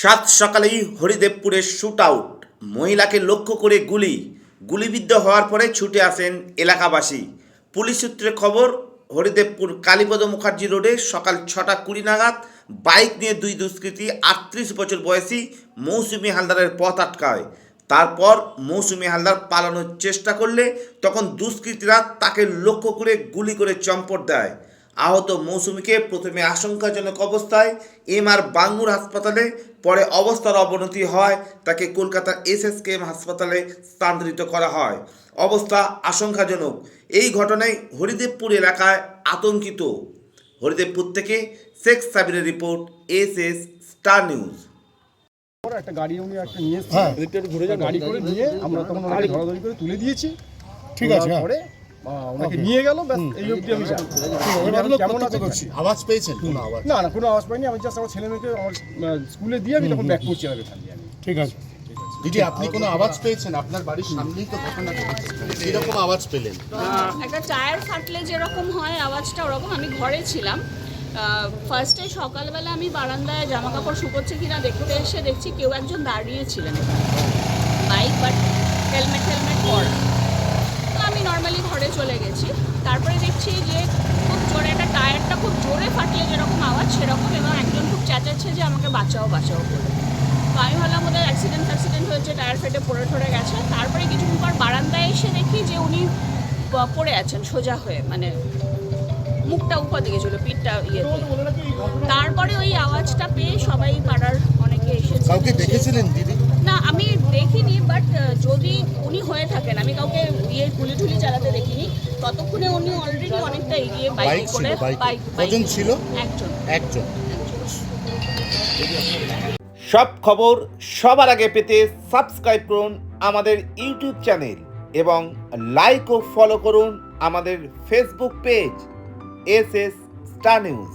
সাত সকালেই হরিদেবপুরের shoot out, মহিলাকে লক্ষ্য করে গুলিবিদ্ধ হওয়ার পরে ছুটে আসেন এলাকাবাসী। পুলিশ সূত্রে খবর, হরিদেবপুর কালীপদ মুখার্জি রোডে সকাল 6:20 নাগাদ বাইক নিয়ে দুই দুষ্কৃতী 38 বছর বয়সী মৌসুমী হালদারের পথ আটকায়। তারপর মৌসুমী হালদার পালানোর চেষ্টা করলে তখন দুষ্কৃতীরা তাকে লক্ষ্য করে গুলি করে চম্পট দেয়। আহত মৌসুমীকে প্রথমে আশঙ্কাজনক অবস্থায় এমআর বাঙ্গুর হাসপাতালে, পরে অবস্থার অবনতি হয় তাকে কলকাতার এসএসকেএম হাসপাতালে স্থানান্তরিত করা হয়। অবস্থা আশঙ্কাজনক। এই ঘটনায় হরিদেবপুর এলাকায় আতঙ্কিত। হরিদেবপুর থেকে শেখ সাবিরের রিপোর্ট, এসএস স্টার নিউজ। একটা গাড়ি উনি একটা নিয়ে এসেছেন, ঘুরে যান গাড়ি করে নিয়ে আমরা তখন ওনাকে ধরাধরি করে তুলে দিয়েছি। ঠিক আছে, পরে ওনাকে নিয়ে গেল, ব্যাস এই অবধি আমি জানি। কেমন আছে করছি, আওয়াজ পেয়েছেন? কোনো আওয়াজ? না না, কোনো আওয়াজ পাইনি। আমি জাস্ট আমার ছেলে মেয়েকে আমার স্কুলে দিয়ে আমি তখন ব্যাক করছি আমি। ঠিক আছে দিদি, আপনি কোনো আওয়াজ পেয়েছেন? আপনার বাড়ির সামনেই তো ঘটনা ঘটেছে, এরকম আওয়াজ পেলেন? একটা টায়ার ফাটলে যেরকম হয় আওয়াজটা ওরকম। আমি ঘরে ছিলাম। ফার্স্টে সকালবেলা আমি বারান্দায় জামা কাপড় শুকোচ্ছে কিনা দেখতে এসে দেখছি কেউ একজন দাঁড়িয়েছিলেন বাইক, বাট হেলমেট পরা। তো আমি নর্মালি ঘরে চলে গেছি। তারপরে দেখছি যে খুব জোরে একটা টায়ারটা খুব জোরে ফাটলে যেরকম আওয়াজ সেরকম, এবং একজন খুব চেঁচাচ্ছে যে আমাকে বাঁচাও করে। তো আমি ভাবলাম ওদের অ্যাক্সিডেন্ট হয়েছে, টায়ার ফেটে পড়ে গেছে। তারপরে কিছুক্ষণ পর বারান্দায় এসে দেখি যে উনি পড়ে আছেন সোজা হয়ে, মানে মুখটা উপর দিকে ছিল, পিঠটা ইয়ে। তারপরে ওই আওয়াজটা পেয়ে সবাই পাড়ার অনেকে এসেছে। কাউকে দেখেছিলেন দিদি? না, আমি দেখিনি, বাট যদি উনি হয়ে থাকেন, আমি কাউকে গুলি চালাতে দেখিনি। ততক্ষণে উনি অলরেডি অনেকটা এগিয়ে বাইক করে। কজন ছিল? একজন। সব খবর সবার আগে পেতে সাবস্ক্রাইব করুন আমাদের ইউটিউব চ্যানেল এবং লাইক ও ফলো করুন আমাদের Facebook page, SS Star news.